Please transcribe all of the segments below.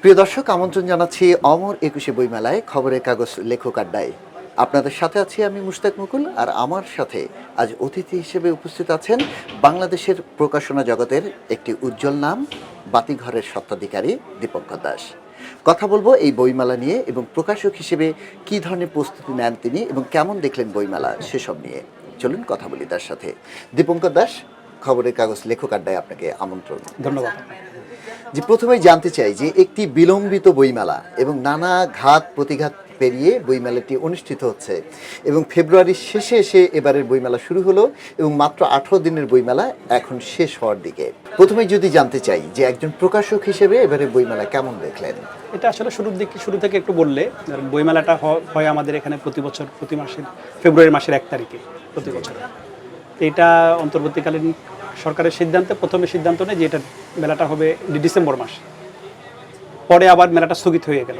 প্রিয় দর্শক, আমন্ত্রণ জানাচ্ছি অমর একুশে বইমেলায় খবরের কাগজ লেখক আড্ডায়। আপনাদের সাথে আছি আমি মুশতাক মুকুল, আর আমার সাথে আজ অতিথি হিসেবে উপস্থিত আছেন বাংলাদেশের প্রকাশনা জগতের একটি উজ্জ্বল নাম, বাতিঘরের স্বত্বাধিকারী দীপঙ্কর দাস। কথা বলবো এই বইমেলা নিয়ে এবং প্রকাশক হিসেবে কী ধরনের প্রস্তুতি নেন তিনি এবং কেমন দেখলেন বইমেলা সেসব নিয়ে। চলুন কথা বলি তার সাথে। দীপঙ্কর দাস, খবরের কাগজ লেখক আড্ডায় আপনাকে আমন্ত্রণ। ধন্যবাদ। যে প্রথমেই জানতে চাই যে একটি বিলম্বিত বইমেলা এবং নানা ঘাত প্রতিঘাত পেরিয়ে বইমেলাটি অনুষ্ঠিত হচ্ছে এবং ফেব্রুয়ারির শেষে এসে এবারের বইমেলা শুরু হলো এবং মাত্র 18 দিনের বইমেলা এখন শেষ হওয়ার দিকে। প্রথমেই যদি জানতে চাই যে একজন প্রকাশক হিসেবে এবারের বইমেলা কেমন দেখলেন? এটা আসলে শুরু থেকে একটু বললে, বইমেলাটা হয় আমাদের এখানে প্রতি বছর প্রতি মাসের ফেব্রুয়ারি মাসের 1 তারিখে প্রতি বছর। এটা অন্তর্বর্তীকালীন সরকারের সিদ্ধান্তে প্রথমে সিদ্ধান্ত নেয় যে এটা মেলাটা হবে ডিসেম্বর মাস, পরে আবার মেলাটা স্থগিত হয়ে গেল।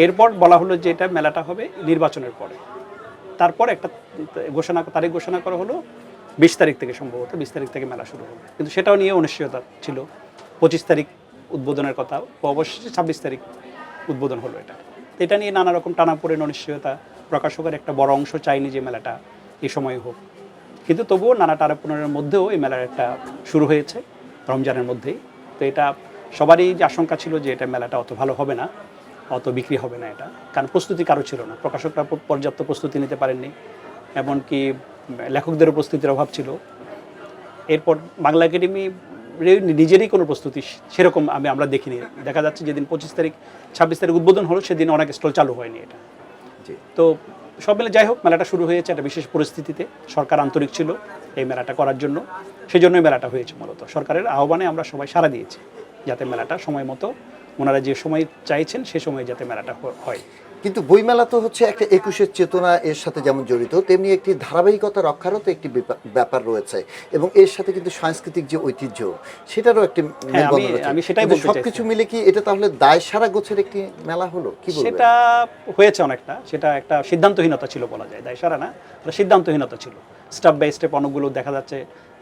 এরপর বলা হলো যে এটা মেলাটা হবে নির্বাচনের পরে। তারপর একটা তারিখ ঘোষণা করা হলো 20 তারিখ থেকে, সম্ভবত 20 তারিখ থেকে মেলা শুরু হবে, কিন্তু সেটাও নিয়ে অনিশ্চয়তা ছিল। 25 তারিখ উদ্বোধনের কথা, অবশেষে 26 তারিখ উদ্বোধন হলো। এটা নিয়ে নানা রকম টানাপোড়েন, অনিশ্চয়তা। প্রকাশকের একটা বড় অংশ চায়নি যে মেলাটা এই সময় হোক, কিন্তু তবুও নানা টানাপোড়েনের মধ্যেও এই মেলার একটা শুরু হয়েছে রমজানের মধ্যেই। তো এটা সবারই যে আশঙ্কা ছিল যে এটা মেলাটা অত ভালো হবে না, অত বিক্রি হবে না, এটা কারণ প্রস্তুতি কারো ছিল না। প্রকাশকরা পর্যাপ্ত প্রস্তুতি নিতে পারেননি, এমনকি লেখকদেরও প্রস্তুতির অভাব ছিল। এরপর বাংলা একাডেমি নিজেরই কোনো প্রস্তুতি সেরকম আমরা দেখিনি। দেখা যাচ্ছে যেদিন 25 তারিখ 26 তারিখ উদ্বোধন হলো সেদিন অনেক স্টল চালু হয়নি এটা। তো সব মিলে যাই হোক, মেলাটা শুরু হয়েছে একটা বিশেষ পরিস্থিতিতে। সরকার আন্তরিক ছিল এই মেলাটা করার জন্য, সেই জন্যই মেলাটা হয়েছে। মূলত সরকারের আহ্বানে আমরা সবাই সাড়া দিয়েছি যাতে মেলাটা সময় মতো, ওনারা যে সময় চাইছেন সে সময় যাতে মেলাটা হয়। কিন্তু বইমেলা তো হচ্ছে একটা একুশের চেতনা এর সাথে যেমন জড়িত, তেমনি একটি ধারাবাহিকতা রক্ষারও তো একটি ব্যাপার রয়েছে এবং এর সাথে কিন্তু সাংস্কৃতিক যে ঐতিহ্য সেটারও একটি আমি সেটাই বলতে চাই। সবকিছু মিলে কি এটা তাহলে দায় সারা গোছের একটি মেলা হলো? কি বলবেন? সেটা হয়েছে অনেকটা, সেটা একটা সিদ্ধান্তহীনতা ছিল বলা যায়, দায় সারা না, এটা সিদ্ধান্তহীনতা ছিল। স্টেপ বাই স্টেপ অনেকগুলো দেখা যাচ্ছে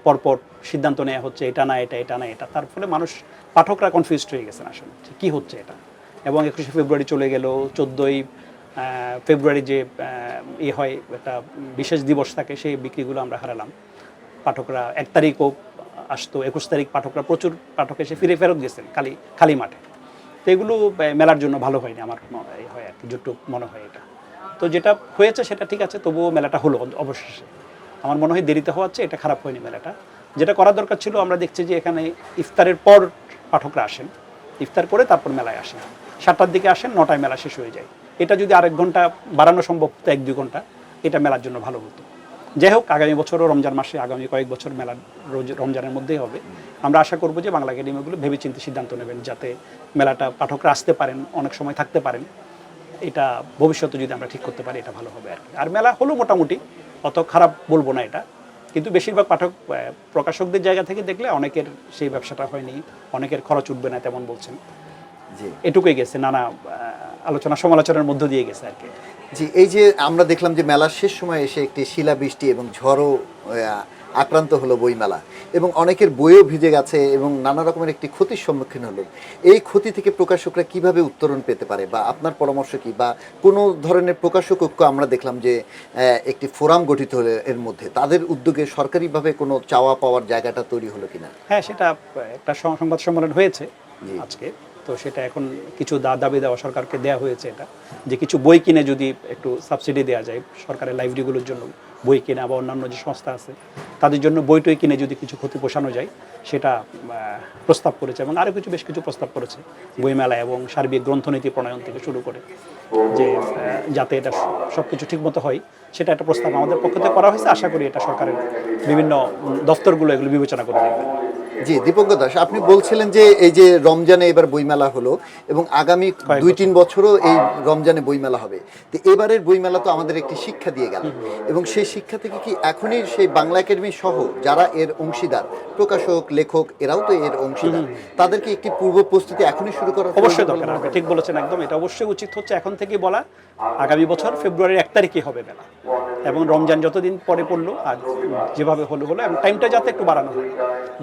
পরপর সিদ্ধান্ত নেওয়া হচ্ছে, এটা না এটা, এটা না এটা। তার ফলে মানুষ, পাঠকরা কনফিউজড হয়ে গেছেন আসলে কি হচ্ছে এটা। এবং 21শে ফেব্রুয়ারি চলে গেল, 14ই ফেব্রুয়ারি যে হয় একটা বিশেষ দিবস থাকে, সেই বিক্রিগুলো আমরা হারালাম। পাঠকরা 1 তারিখও আসতো, 21 তারিখ পাঠকরা প্রচুর পাঠক এসে ফেরত গেছেন খালি মাঠে। তো এগুলো মেলার জন্য ভালো হয়নি, আমার হয় আর কি, যতটুক মনে হয় এটা। তো যেটা হয়েছে সেটা ঠিক আছে, তবুও মেলাটা হলো অবশেষে। আমার মনে হয় দেরিতে হওয়াচ্ছে, এটা খারাপ হয়নি মেলাটা। যেটা করার দরকার ছিল, আমরা দেখছি যে এখানে ইফতারের পর পাঠকরা আসেন, ইফতার করে তারপর মেলায় আসেন। 7টার দিকে আসেন, 9টায় মেলা শেষ হয়ে যায়। এটা যদি আরেক ঘন্টা বাড়ানো সম্ভব হতো, 1-2 ঘন্টা, এটা মেলার জন্য ভালো হতো। যাই হোক, আগামী বছরও রমজান মাসে, আগামী কয়েক বছর মেলা রমজানের মধ্যেই হবে। আমরা আশা করব যে বাংলা একাডেমিগুলো ভেবেচিন্তে সিদ্ধান্ত নেবেন যাতে মেলাটা পাঠকরা আসতে পারেন, অনেক সময় থাকতে পারেন। এটা ভবিষ্যতে যদি আমরা ঠিক করতে পারি এটা ভালো হবে আর কি। আর মেলা হলো মোটামুটি, অত খারাপ বলবো না এটা, কিন্তু বেশিরভাগ প্রকাশকদের জায়গা থেকে দেখলে অনেকের সেই ব্যবসাটা হয়নি, অনেকের খরচ উঠবে না তেমন বলছেন। এটুকুই গেছে, নানা আলোচনা সমালোচনার মধ্য দিয়ে গেছে আর কি। জি, এই যে আমরা দেখলাম যে মেলার শেষ সময় এসে একটি শিলাবৃষ্টি এবং ঝড়ও আক্রান্ত হলো বইমেলা এবং অনেকের বইও ভিজে গেছে এবং নানা রকমের একটি ক্ষতির সম্মুখীন হলো। এই ক্ষতি থেকে প্রকাশকরা কিভাবে উত্তরণ পেতে পারে বা আপনার পরামর্শ কি? বা কোনো ধরনের প্রকাশক ঐক্য আমরা দেখলাম যে একটি ফোরাম গঠিত হলো, এর মধ্যে তাদের উদ্যোগে সরকারিভাবে কোনো চাওয়া পাওয়ার জায়গাটা তৈরি হলো কিনা? হ্যাঁ, সেটা একটা সংবাদ সম্মেলন হয়েছে আজকে। তো সেটা এখন কিছু দাবি দেওয়া সরকারকে দেওয়া হয়েছে, এটা যে কিছু বই কিনে যদি একটু সাবসিডি দেওয়া যায় সরকারের লাইব্রেরিগুলোর জন্য, বই কিনা বা অন্যান্য যে সংস্থা আছে তাদের জন্য বই টই কিনে যদি কিছু ক্ষতি পোষানো যায়, সেটা প্রস্তাব করেছে। এবং আরও বেশ কিছু প্রস্তাব করেছে বইমেলা এবং সার্বিক গ্রন্থনীতি প্রণয়ন থেকে শুরু করে, যে যাতে এটা সব কিছু ঠিকমতো হয়, সেটা একটা প্রস্তাব আমাদের পক্ষ থেকে করা হয়েছে। আশা করি এটা সরকারের বিভিন্ন দপ্তরগুলো এগুলো বিবেচনা করে নেবে। জি, দীপঙ্কর দাস, আপনি বলছিলেন যে এই যে রমজানে এবার বইমেলা হলো এবং আগামী 2-3 বছরও এই রমজানে বইমেলা হবে, তো এবারের বইমেলা তো আমাদের একটি শিক্ষা দিয়ে গেল এবং সেই শিক্ষা থেকে কি এখনই সেই বাংলা একাডেমি সহ যারা এর অংশীদার, প্রকাশক, লেখক, এরাও তো এর অংশীদার, তাদেরকে একটি পূর্ব প্রস্তুতি এখনই শুরু করা অবশ্যই দরকার। আপনি ঠিক বলেছেন একদম, এটা অবশ্যই উচিত হচ্ছে এখন থেকে বলা। আগামী বছর ফেব্রুয়ারির 1 তারিখে হবে মেলা এবং রমজান যতদিন পরে পড়লো আর যেভাবে হলো এবং টাইমটা যাতে একটু বাড়ানো হয়,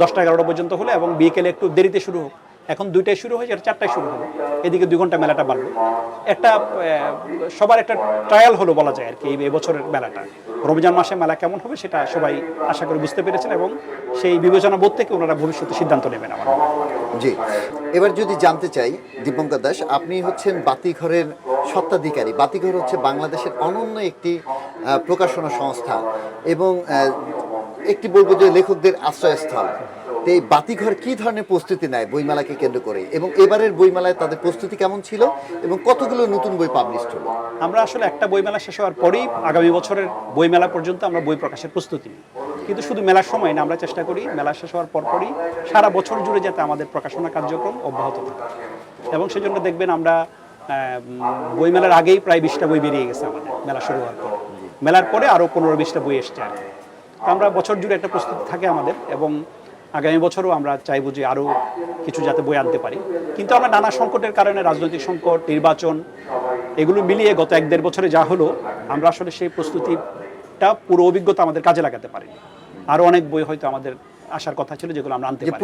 10টা 11টা পর্যন্ত হলে এবং বিকেলে একটু দেরিতে শুরু হোক, এখন 2টায় শুরু হয়েছে, 4টায় শুরু হলো, এদিকে 2 ঘন্টা মেলাটা বাড়লো। একটা সবার একটা ট্রায়াল হলো বলা যায় আর কি এই বছরের মেলাটা। রমজান মাসে মেলা কেমন হবে সেটা সবাই আশা করে বুঝতে পেরেছেন, এবং সেই বিবেচনা বোধ থেকে ওনারা ভবিষ্যতে সিদ্ধান্ত নেবেন আমার মনে হয়। জি, এবার যদি জানতে চাই দীপঙ্কর দাস, আপনি হচ্ছেন বাতিঘরের স্বত্বাধিকারী। বাতিঘর হচ্ছে বাংলাদেশের অনন্য একটি প্রকাশনা সংস্থা এবং একটি বলবো যে লেখকদের আশ্রয়স্থল। তো এই বাতিঘর কি ধরনের প্রস্তুতি নেয় বইমেলাকে কেন্দ্র করে, এবং এবারের বইমেলায় তাদের প্রস্তুতি কেমন ছিল এবং কতগুলো নতুন বই পাবলিশ হলো? আমরা আসলে একটা বইমেলা শেষ হওয়ার পরেই আগামী বছরের বইমেলা পর্যন্ত আমরা বই প্রকাশের প্রস্তুতি নিই, কিন্তু শুধু মেলার সময় না, আমরা চেষ্টা করি মেলা শেষ হওয়ার পরপরই সারা বছর জুড়ে যাতে আমাদের প্রকাশনা কার্যক্রম অব্যাহত থাকে। এবং সেজন্য দেখবেন আমরা বইমেলার আগেই প্রায় 20টা বই বেরিয়ে গেছে আমাদের মেলা শুরু হওয়ার পর। মেলার পরে আরও 15-20টা বই এসছে আর কি। তো আমরা বছর জুড়ে একটা প্রস্তুতি থাকে আমাদের, এবং আগামী বছরও আমরা চাইবো যে আরও কিছু যাতে বই আনতে পারি। কিন্তু আমরা নানা সংকটের কারণে, রাজনৈতিক সংকট, নির্বাচন, এগুলো মিলিয়ে গত 1-1.5 বছরে যা হলো, আমরা আসলে সেই প্রস্তুতিটা পুরো অভিজ্ঞতা আমাদের কাজে লাগাতে পারিনি। আরও অনেক বই হয়তো আমাদের আসার কথা ছিল যেগুলো আমরা আনতে পারি।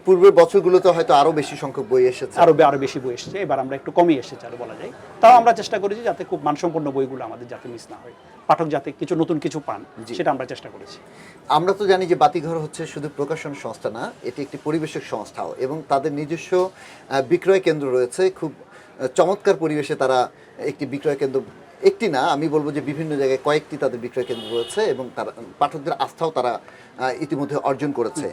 পূর্বের বছরগুলোতে হয়তো আরো বেশি সংখ্যক বই এসেছে, আরো বেশি বই এসেছে, এবার আমরা একটু কমই এসেছে আরো বলা যায়। তাও আমরা চেষ্টা করেছি যাতে খুব মানসম্পন্ন বইগুলো আমাদের যাতে মিস না হয়, পাঠক যাতে কিছু নতুন কিছু পান, সেটা আমরা চেষ্টা করেছি। আমরা তো জানি যে বাতিঘর হচ্ছে শুধু প্রকাশন সংস্থা না, এটি একটি পরিবেশক সংস্থাও, এবং তাদের নিজস্ব বিক্রয় কেন্দ্র রয়েছে। খুব চমৎকার পরিবেশে তারা একটি বিক্রয় কেন্দ্র, একটি না আমি বলবো যে বিভিন্ন জায়গায় কয়েকটি তাদের বিক্রয় কেন্দ্র রয়েছে, এবং তারা পাঠকদের আস্থাও তারা ইতিমধ্যে অর্জন করেছে।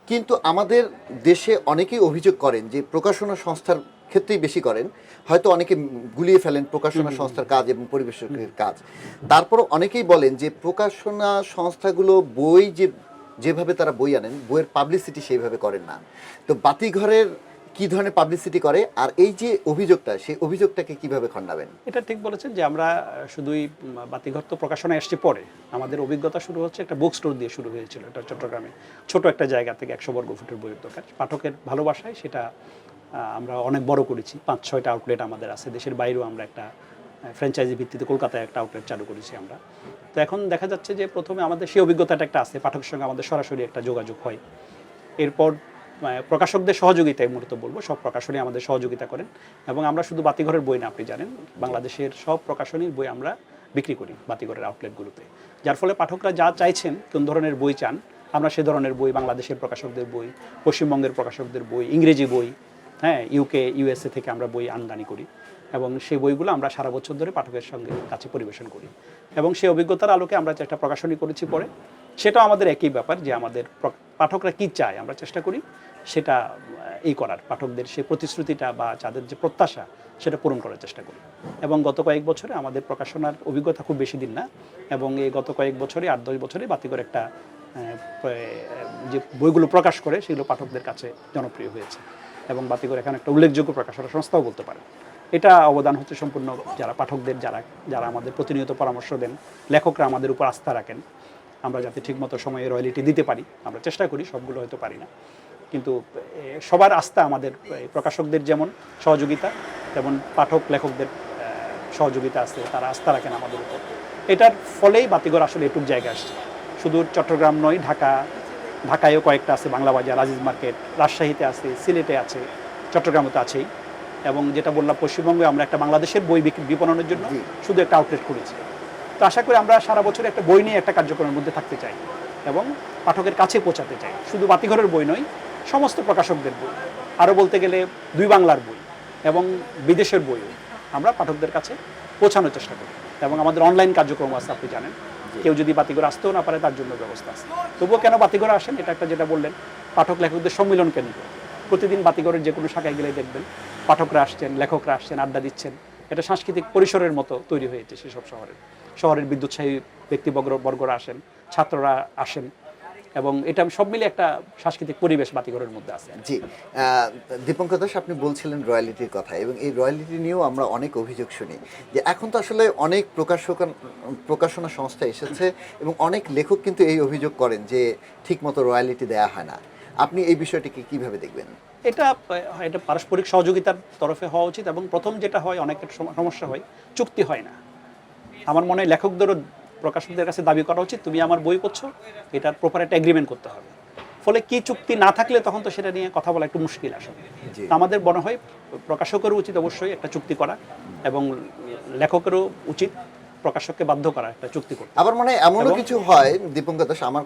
কিন্তু আমাদের দেশে অনেকেই অভিযোগ করেন যে প্রকাশনা সংস্থার ক্ষেত্রেই বেশি করেন, হয়তো অনেকে গুলিয়ে ফেলেন প্রকাশনা সংস্থার কাজ এবং পরিবেশকের কাজ। তারপরও অনেকেই বলেন যে প্রকাশনা সংস্থাগুলো বই যেভাবে তারা বই আনেন, বইয়ের পাবলিসিটি সেইভাবে করেন না। তো বাতিঘরের কি ধরনের পাবলিসিটি করে, আর এই যে অভিযোগটা, সেই অভিযোগটাকে কিভাবে খণ্ডাবেন? এটা ঠিক বলেছেন যে আমরা শুধুই বাতিঘর তো প্রকাশনা এসছে পরে, আমাদের অভিজ্ঞতা শুরু হচ্ছে একটা বুক স্টোর দিয়ে শুরু হয়েছিল। এটা চট্টগ্রামে ছোট একটা জায়গা থেকে 100 বর্গ ফুটের বইয়ের দোকান। পাঠকের ভালোবাসায় সেটা আমরা অনেক বড় করেছি। 5-6টা আউটলেট আমাদের আছে, দেশের বাইরেও আমরা একটা ফ্র্যাঞ্চাইজি ভিত্তিতে কলকাতায় একটা আউটলেট চালু করেছি আমরা। তো এখন দেখা যাচ্ছে যে প্রথমে আমাদের সেই অভিজ্ঞতাটা একটা আছে, পাঠকের সঙ্গে আমাদের সরাসরি একটা যোগাযোগ হয়। এরপর প্রকাশকদের সহযোগিতায় মূলত বলবো, সব প্রকাশনী আমাদের সহযোগিতা করেন, এবং আমরা শুধু বাতিঘরের বই না, আপনি জানেন বাংলাদেশের সব প্রকাশনীর বই আমরা বিক্রি করি বাতিঘরের আউটলেটগুলোতে। যার ফলে পাঠকরা যা চাইছেন, কোন ধরনের বই চান, আমরা সে ধরনের বই, বাংলাদেশের প্রকাশকদের বই, পশ্চিমবঙ্গের প্রকাশকদের বই, ইংরেজি বই, হ্যাঁ ইউকে ইউএসএ থেকে আমরা বই আমদানি করি, এবং সেই বইগুলো আমরা সারা বছর ধরে পাঠকের সঙ্গে কাছে পরিবেশন করি। এবং সেই অভিজ্ঞতার আলোকে আমরা একটা প্রকাশনী করেছি পরে, সেটাও আমাদের একই ব্যাপার যে আমাদের পাঠকরা কি চায় আমরা চেষ্টা করি সেটা এই করার, পাঠকদের সেই প্রতিশ্রুতিটা বা যাদের যে প্রত্যাশা সেটা পূরণ করার চেষ্টা করি। এবং গত কয়েক বছরে আমাদের প্রকাশনার অভিজ্ঞতা খুব বেশি দিন না, এবং এই গত কয়েক বছরে 8-10 বছরে বাতিঘর একটা যে বইগুলো প্রকাশ করে সেগুলো পাঠকদের কাছে জনপ্রিয় হয়েছে, এবং বাতিঘর এখন একটা উল্লেখযোগ্য প্রকাশনা সংস্থাও বলতে পারে। এটা অবদান হচ্ছে সম্পূর্ণ যারা পাঠকদের, যারা আমাদের প্রতিনিয়ত পরামর্শ দেন, লেখকরা আমাদের উপর আস্থা রাখেন, আমরা যাতে ঠিকমতো সময়ে রয়্যালিটি দিতে পারি, আমরা চেষ্টা করি, সবগুলো হয়তো পারি না, কিন্তু সবার আস্থা আমাদের প্রকাশকদের যেমন সহযোগিতা, তেমন পাঠক লেখকদের সহযোগিতা আছে, তারা আস্থা রাখেন আমাদের উপর। এটার ফলেই বাতিঘর আসলে এটুক জায়গায় আসছে। শুধু চট্টগ্রাম নয়, ঢাকায়ও কয়েকটা আছে, বাংলা বাজার, আজিজ মার্কেট, রাজশাহীতে আছে, সিলেটে আছে, চট্টগ্রামে তো আছেই, এবং যেটা বললাম পশ্চিমবঙ্গে আমরা একটা বাংলাদেশের বই বিপণনের জন্য শুধু একটা আউটলেট খুলেছি। তো আশা করি আমরা সারা বছর একটা বই নিয়ে একটা কার্যক্রমের মধ্যে থাকতে চাই এবং পাঠকের কাছে পৌঁছাতে চাই। শুধু বাতিঘরের বই নয়, সমস্ত প্রকাশকদের বই, আরও বলতে গেলে 2 বাংলার বই এবং বিদেশের বইও আমরা পাঠকদের কাছে পৌঁছানোর চেষ্টা করি। এবং আমাদের অনলাইন কার্যক্রম আছে, আপনি জানেন, কেউ যদি বাতিঘরে আসতেও না পারে তার জন্য ব্যবস্থা আছে। তবুও কেন বাতিঘরে আসেন, এটা একটা যেটা বললেন পাঠক লেখকদের সম্মিলন কেন্দ্র। প্রতিদিন বাতিঘরের যে কোনো শাখায় গেলে দেখবেন পাঠকরা আসছেন, লেখকরা আসছেন, আড্ডা দিচ্ছেন। এটা সাংস্কৃতিক পরিসরের মতো তৈরি হয়েছে সেসব শহরের বিদ্যুৎসাহী ব্যক্তিবর্গরা আসেন, ছাত্ররা আসেন, এবং এটা সব মিলে একটা সাংস্কৃতিক পরিবেশ বাতিঘরের মধ্যে আছে। জি, দীপঙ্কর দাস, আপনি বলছিলেন রয়্যালিটির কথা, এবং এই রয়্যালিটি নিয়েও আমরা অনেক অভিযোগ শুনি যে এখন তো আসলে অনেক প্রকাশনা সংস্থা এসেছে এবং অনেক লেখক কিন্তু এই অভিযোগ করেন যে ঠিকমতো রয়্যালিটি দেওয়া হয় না। আপনি এই বিষয়টিকে কিভাবে দেখবেন? এটা পারস্পরিক সহযোগিতার তরফে হওয়া উচিত, এবং প্রথম যেটা হয়, অনেকের সমস্যা হয়, চুক্তি হয় না। আমার মনে হয় লেখকদেরও প্রকাশকদের কাছে দাবি করা উচিত, তুমি আমার বই করছো, এটার প্রপার একটা এগ্রিমেন্ট করতে হবে। ফলে কি চুক্তি না থাকলে তখন তো সেটা নিয়ে কথা বলা একটু মুশকিল আসলে। জি। তো আমাদের মনে হয় প্রকাশকেরও উচিত অবশ্যই একটা চুক্তি করা, এবং লেখকেরও উচিত প্রকাশককে বাধ্য করা একটা চুক্তি করতে। আবার মনে হয় এমনও এবং- কিছু হয় দীপঙ্কর দাস, আমার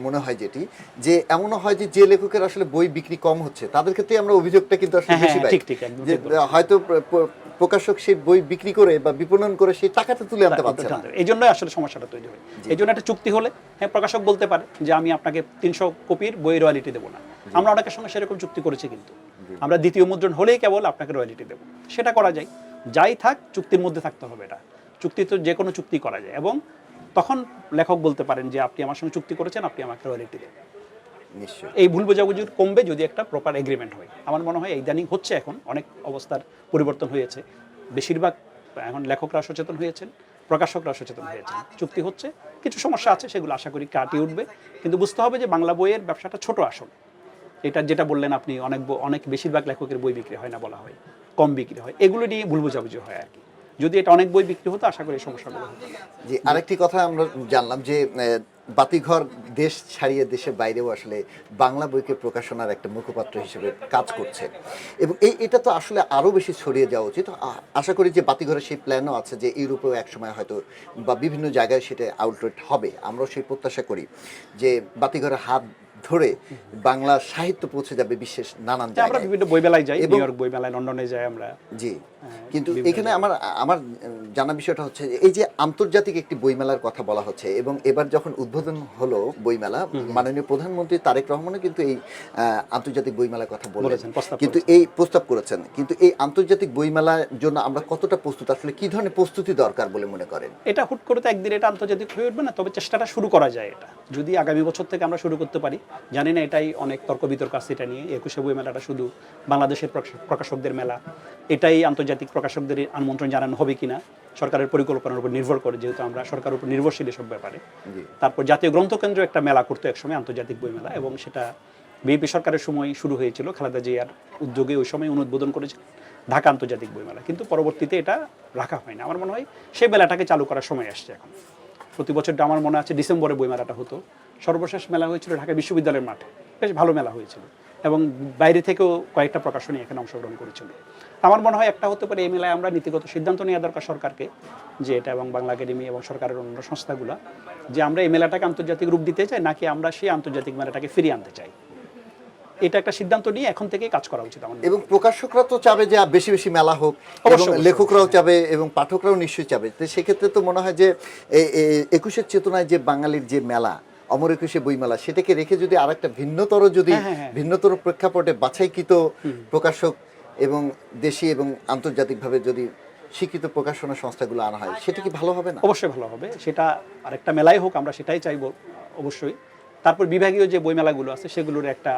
মনে হয় যেটি যে এমনও হয় যে যে লেখকের আসলে বই বিক্রি কম হচ্ছে তাদের ক্ষেত্রে আমরা অভিযোগটা কিন্তু আসলে হ্যাঁ, বেশি হ্যাঁ, পাই, ঠিক, একদম যে ঠিক বলেছেন। হয়তো প্রকাশক সেই বই বিক্রি করে বা বিপণন করে সেই টাকাটা তুলে আনতে পারছে না। এই জন্যই আসলে সমস্যাটা তৈরি হয়। এই জন্য একটা চুক্তি হলে হ্যাঁ প্রকাশক বলতে পারে যে আমি আপনাকে 300 কপির বই রয়্যালিটি দেবো না। আমরা অনেকের সঙ্গে সেরকম চুক্তি করেছি, কিন্তু আমরা দ্বিতীয় মুদ্রণ হলেই কেবল আপনাকে রয়্যালিটি দেবো, সেটা করা যায়। যাই থাক চুক্তির মধ্যে থাকতে হবে। এটা চুক্তি তো যে কোনো চুক্তি করা যায়, এবং তখন লেখক বলতে পারেন যে আপনি আমার সঙ্গে চুক্তি করেছেন, আপনি আমাকে রয়্যালিটি দেন। নিশ্চয়ই। এই ভুল বোঝাবুঝি কমবে যদি একটা প্রপার এগ্রিমেন্ট হয়। আমার মনে হয় ইদানিং হচ্ছে, এখন অনেক অবস্থার পরিবর্তন হয়েছে। বেশিরভাগ এখন লেখকরা সচেতন হয়েছেন, প্রকাশকরা সচেতন হয়েছেন, চুক্তি হচ্ছে। কিছু সমস্যা আছে, সেগুলো আশা করি কাটিয়ে উঠবে। কিন্তু বুঝতে হবে যে বাংলা বইয়ের ব্যবসাটা ছোট আসল। এটা যেটা বললেন আপনি, অনেক বেশিরভাগ লেখকের বই বিক্রি হয় না বলা হয়, কম বিক্রি হয়, এগুলো নিয়ে ভুল বোঝাবুঝি হয় আর কি। যদি এটা অনেক বই বিক্রি হতো আশা করি এই সমস্যাগুলো হতো না। যে আরেকটি কথা আমরা জানলাম যে বাতিঘর দেশ ছাড়িয়ে দেশের বাইরেও আসলে বাংলা বইকে প্রকাশনার একটা মুখপাত্র হিসেবে কাজ করছে, এবং এটা তো আসলে আরও বেশি ছড়িয়ে যাওয়া উচিত। আশা করি যে বাতিঘরের সেই প্ল্যানও আছে যে ইউরোপেও একসময় হয়তো বা বিভিন্ন জায়গায় সেটা আউটলেট হবে। আমরাও সেই প্রত্যাশা করি যে বাতিঘরের হাত ধরে বাংলা সাহিত্য পৌঁছে যাবে বিশ্বের নানান আমরা জায়গায়। বিভিন্ন বই মেলায় যাই, এবং- নিউ ইয়র্ক বই মেলায়, লন্ডনে যাই আমরা। জি, কিন্তু বিভিন্ন এখানে আমার জানা বিষয়টা হচ্ছে যে এই যে আন্তর্জাতিক একটি বইমেলার কথা বলা হচ্ছে, এবং এবার যখন উদ্বোধন হলো বইমেলা, মাননীয় প্রধানমন্ত্রী তারেক রহমানও কিন্তু এই আন্তর্জাতিক বইমেলার কথা বলেছেন, প্রস্তাব কিন্তু এই প্রস্তাব করেছেন। কিন্তু এই আন্তর্জাতিক বইমেলার জন্য আমরা কতটা প্রস্তুত, আসলে কি ধরনের প্রস্তুতি দরকার বলে মনে করেন? এটা হুট করে তো একদিন এটা আন্তর্জাতিক হয়ে উঠবে না, তবে চেষ্টাটা শুরু করা যায়। এটা যদি আগামী বছর থেকে আমরা শুরু করতে পারি, জানি না, এটাই অনেক তর্ক বিতর্ক আছে এটা নিয়ে। 21শে বই মেলাটা শুধু বাংলাদেশের প্রকাশকদের মেলা, এটাই আন্তর্জাতিক প্রকাশকদের আমন্ত্রণ জানানো হবে কিনা সরকারের পরিকল্পনার উপর নির্ভর করে, যেহেতু আমরা সরকারের উপর নির্ভরশীল এসব ব্যাপারে। তারপর জাতীয় গ্রন্থকেন্দ্র একটা মেলা করতো একসময়, আন্তর্জাতিক বই মেলা, এবং সেটা বিএনপি সরকারের সময় শুরু হয়েছিল, খালেদা জিয়ার উদ্যোগে ওই সময় অনুদ্বোধন করেছিল ঢাকা আন্তর্জাতিক বই মেলা, কিন্তু পরবর্তীতে এটা রাখা হয় না। আমার মনে হয় সেই মেলাটাকে চালু করার সময় আসছে এখন। প্রতি বছরটা আমার মনে আছে ডিসেম্বরে বই মেলাটা হতো। সর্বশেষ মেলা হয়েছিল ঢাকা বিশ্ববিদ্যালয়ের মাঠে, বেশ ভালো মেলা হয়েছিল, এবং বাইরে থেকেও কয়েকটা প্রকাশনী এখানে অংশগ্রহণ করেছিল। আমার মনে হয় একটা হতে পারে এই মেলায় আমরা নীতিগত সিদ্ধান্ত নেওয়া দরকার সরকারকে, যে এটা, এবং বাংলা একাডেমি এবং সরকারের অন্য সংস্থাগুলো, যে আমরা এই মেলাটাকে আন্তর্জাতিক রূপ দিতে চাই, নাকি আমরা সেই আন্তর্জাতিক মেলাটাকে ফিরিয়ে আনতে চাই। এটা একটা সিদ্ধান্ত নিয়ে এখন থেকেই কাজ করা উচিত আমাদের। এবং প্রকাশকরা তো চাবে যে বেশি বেশি মেলা হোক, এবং অবশ্যই। লেখকরাও চাবে, এবং পাঠকরাও নিশ্চয়ই চাবে। তো সেক্ষেত্রে তো মনে হয় যে 21-এর চেতনায় যে বাঙালির যে মেলা, অমর 21শে বইমেলা, সেটাকে রেখে যদি আরেকটা ভিন্নতর, যদি ভিন্নতর প্রেক্ষাপটে বাছাইকৃত প্রকাশক এবং দেশি এবং আন্তর্জাতিকভাবে যদি স্বীকৃত প্রকাশনা সংস্থাগুলো আনা হয়, সেটা কি ভালো হবে না? অবশ্যই ভালো হবে, সেটা আরেকটা মেলাই হোক, আমরা সেটাই চাইবো অবশ্যই। তারপর বিভাগীয় যে বই মেলাগুলো আছে সেগুলোর একটা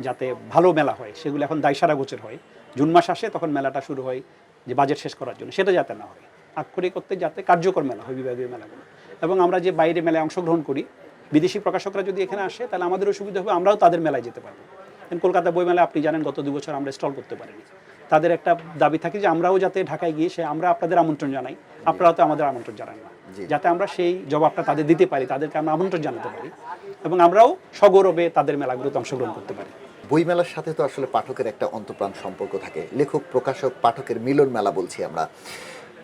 যাতে ভালো মেলা হয়, সেগুলো এখন দায়সারা গোচর হয়। জুন মাস আসে, তখন মেলাটা শুরু হয় যে বাজেট শেষ করার জন্য, সেটা যাতে না হয়। আক্ষরিক করতে যাতে কার্যকর মেলা হয় বিভাগীয় মেলাগুলো। এবং আমরা যে বাইরে মেলায় অংশগ্রহণ করি, বিদেশি প্রকাশকরা যদি এখানে আসে, তাহলে আমাদেরও সুবিধা হবে, আমরাও তাদের মেলায় যেতে পারবো। কলকাতা বই মেলায় আপনি জানেন গত 2 বছর আমরা স্টল করতে পারিনি। তাদের একটা দাবি থাকে যে আমরাও যাতে ঢাকায় গিয়ে আমরা আপনাদের আমন্ত্রণ জানাই, আপনারাও তো আমাদের আমন্ত্রণ জানান না, যাতে আমরা সেই জবাবটা তাদের দিতে পারি, তাদেরকে আমরা আমন্ত্রণ জানাতে পারি, এবং আমরাও সগৌরবে তাদের মেলাগুলোতে অংশগ্রহণ করতে পারি। বইমেলার সাথে তো আসলে পাঠকের একটা অন্তঃপ্রাণ সম্পর্ক থাকে, লেখক প্রকাশক পাঠকের মিলন মেলা বলছি আমরা।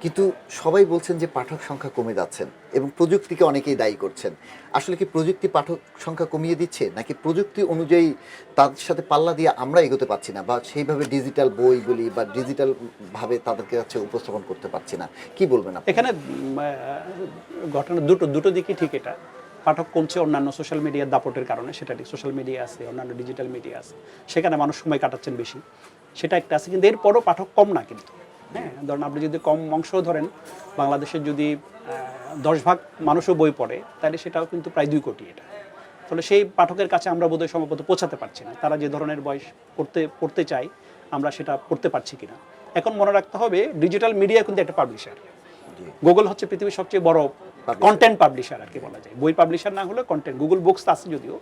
কিন্তু সবাই বলছেন যে পাঠক সংখ্যা কমে যাচ্ছেন, এবং প্রযুক্তিকে অনেকেই দায়ী করছেন। আসলে কি প্রযুক্তি পাঠক সংখ্যা কমিয়ে দিচ্ছে, নাকি প্রযুক্তি অনুযায়ী তাদের সাথে পাল্লা দিয়ে আমরা এগোতে পারছি না, বা সেইভাবে ডিজিটাল বইগুলি বা ডিজিটাল ভাবে তাদেরকে কাছে উপস্থাপন করতে পারছি না? কি বলবেন আপনি? এখানে ঘটনা দুটো দিকই ঠিক। এটা পাঠক কমছে অন্যান্য সোশ্যাল মিডিয়ার দাপটের কারণে, সেটা ঠিক। সোশ্যাল মিডিয়া আছে, অন্যান্য ডিজিটাল মিডিয়া আছে, সেখানে মানুষ সময় কাটাচ্ছেন বেশি, সেটা একটা আছে। কিন্তু এরপরও পাঠক কম না কিন্তু। হ্যাঁ, ধরেন আপনি যদি কম অংশ ধরেন, বাংলাদেশের যদি 10 ভাগ মানুষও বই পড়ে, তাহলে সেটাও কিন্তু প্রায় 2 কোটি। এটা তাহলে সেই পাঠকের কাছে আমরা বোধহয় সম্ভবত পৌঁছাতে পারছি না। তারা যে ধরনের বয়স পড়তে চায়, আমরা সেটা পড়তে পারছি কিনা। এখন মনে রাখতে হবে, ডিজিটাল মিডিয়া কিন্তু একটা পাবলিশার। গুগল হচ্ছে পৃথিবীর সবচেয়ে বড় কন্টেন্ট পাবলিশার আর কি বলা যায়। বই পাবলিশার না হলে কন্টেন্ট, গুগল বুকস আছে যদিও,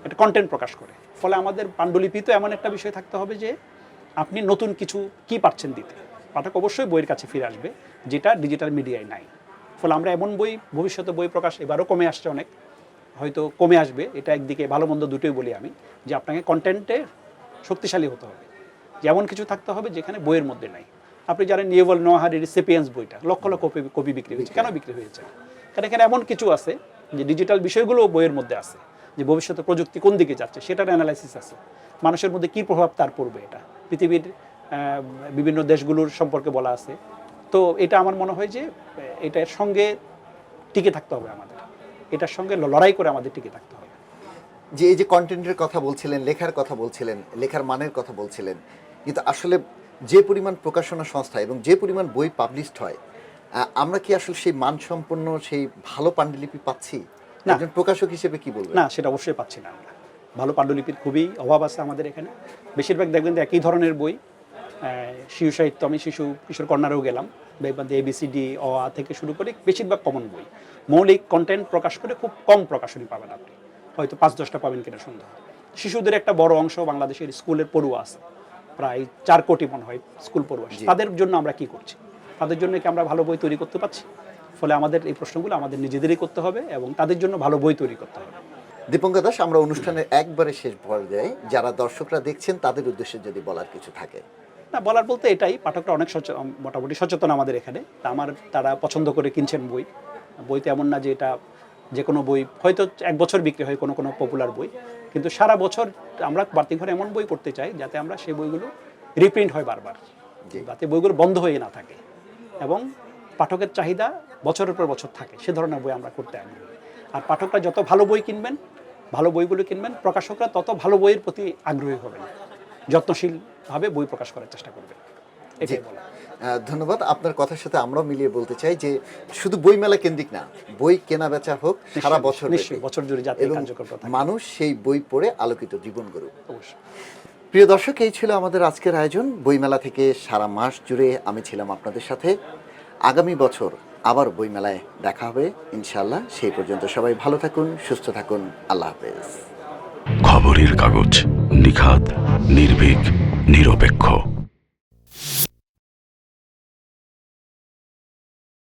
একটা কন্টেন্ট প্রকাশ করে। ফলে আমাদের পাণ্ডুলিপি তো এমন একটা বিষয় থাকতে হবে যে আপনি নতুন কিছু কি পাচ্ছেন দিতে। পাঠক অবশ্যই বইয়ের কাছে ফিরে আসবে, যেটা ডিজিটাল মিডিয়ায় নাই। ফলে আমরা এমন বই, ভবিষ্যতে বই প্রকাশ এবারও কমে আসছে অনেক, হয়তো কমে আসবে, এটা একদিকে ভালো মন্দ দুটোই বলি আমি, যে আপনাকে কন্টেন্টে শক্তিশালী হতে হবে, যেমন কিছু থাকতে হবে যেখানে বইয়ের মধ্যে নাই। আপনি জানেন ইউভাল নোয়া হারারির সেপিয়েন্স বইটা লক্ষ লক্ষ কপি বিক্রি হয়েছে, কেন বিক্রি হয়েছে? কারণ এখানে এমন কিছু আছে যে ডিজিটাল বিষয়গুলো বইয়ের মধ্যে আছে, যে ভবিষ্যতে প্রযুক্তি কোন দিকে যাচ্ছে সেটার অ্যানালাইসিস আছে, মানুষের মধ্যে কী প্রভাব তার পড়বে, এটা পৃথিবীর বিভিন্ন দেশগুলোর সম্পর্কে বলা আছে। তো এটা আমার মনে হয় যে এটার সঙ্গে টিকে থাকতে হবে আমাদের, এটার সঙ্গে লড়াই করে আমাদের টিকে থাকতে হবে। যে এই যে কন্টেন্টের কথা বলছিলেন, লেখার কথা বলছিলেন, লেখার মানের কথা বলছিলেন, কিন্তু আসলে যে পরিমাণ প্রকাশনা সংস্থা এবং যে পরিমাণ বই পাবলিশড হয়, আমরা কি আসলে সেই মানসম্পন্ন সেই ভালো পাণ্ডুলিপি পাচ্ছি? না। একজন প্রকাশক হিসেবে কি বলবেন? না, সেটা অবশ্যই পাচ্ছি না আমরা। ভালো পাণ্ডুলিপির খুবই অভাব আছে আমাদের এখানে। বেশিরভাগ দেখবেন যে একই ধরনের বই, শিশু সাহিত্য, আমি কিশোর কর্নারেও গেলাম, দেখবেন যে ABCD অ আ থেকে শুরু করে বেশিরভাগ কমন বই, মৌলিক কন্টেন্ট প্রকাশ করে খুব কম প্রকাশনী পাবেন আপনি, হয়তো 5-10টা পাবেন কিনা সন্দেহ। শিশুদের একটা বড় অংশ বাংলাদেশের স্কুলের পড়ুয়া আছে, প্রায় 4 কোটি মনে হয় স্কুল পড়ুয়া। তাদের জন্য আমরা কি করছি? তাদের জন্য কি আমরা ভালো বই তৈরি করতে পারছি? ফলে আমাদের এই প্রশ্নগুলো আমাদের নিজেদেরই করতে হবে এবং তাদের জন্য ভালো বই তৈরি করতে হবে। দীপঙ্কর দাস, আমরা অনুষ্ঠানের একবারে শেষ পর্যায়ে যারা দর্শকরা দেখছেন তাদের উদ্দেশ্যে যদি বলার কিছু থাকে। না, বলার বলতে এটাই, পাঠকরা অনেক মোটামুটি সচেতন আমাদের এখানে। তারা পছন্দ করে কিনছেন বই। বইতে এমন না যে এটা যে কোনো বই হয়তো 1 বছর বিক্রি হয় কোনো কোনো পপুলার বই, কিন্তু সারা বছর আমরা বাড়তি ঘরে এমন বই করতে চাই যাতে আমরা সেই বইগুলো রিপ্রিন্ট হয় বারবার, যাতে বইগুলো বন্ধ হয়ে না থাকে এবং পাঠকের চাহিদা বছরের পর বছর থাকে, সে ধরনের বই আমরা করতে আগ্রহী। আর পাঠকরা যত ভালো বই কিনবেন, ভালো বইগুলো কিনবেন, প্রকাশকরা তত ভালো বইয়ের প্রতি আগ্রহী হবেন, যত্নশীলভাবে বই প্রকাশ করার চেষ্টা করবেন, এটাই বলা। ধন্যবাদ। আপনার কথার সাথে আমরাও মিলিয়ে বলতে চাই যে শুধু বইমেলা কেন্দ্রিক না, বই কেনা বেচা হোক সারা বছর, নিশ্চয়ই বছর জুড়ে যাতে এবং কার্যকরতা থাকে, মানুষ সেই বই পড়ে আলোকিত জীবন গড়ুক। অবশ্যই। প্রিয় দর্শক, এই ছিল আমাদের আজকের আয়োজন। বইমেলা থেকে সারা মাস জুড়ে আমি ছিলাম আপনাদের সাথে। আগামী বছর আবার বইমেলায় দেখা হবে ইনশাআল্লাহ। সেই পর্যন্ত সবাই ভালো থাকুন, সুস্থ থাকুন। আল্লাহ হাফেজ। খবরের কাগজ, নিখাত, নির্ভীক, নিরপেক্ষ।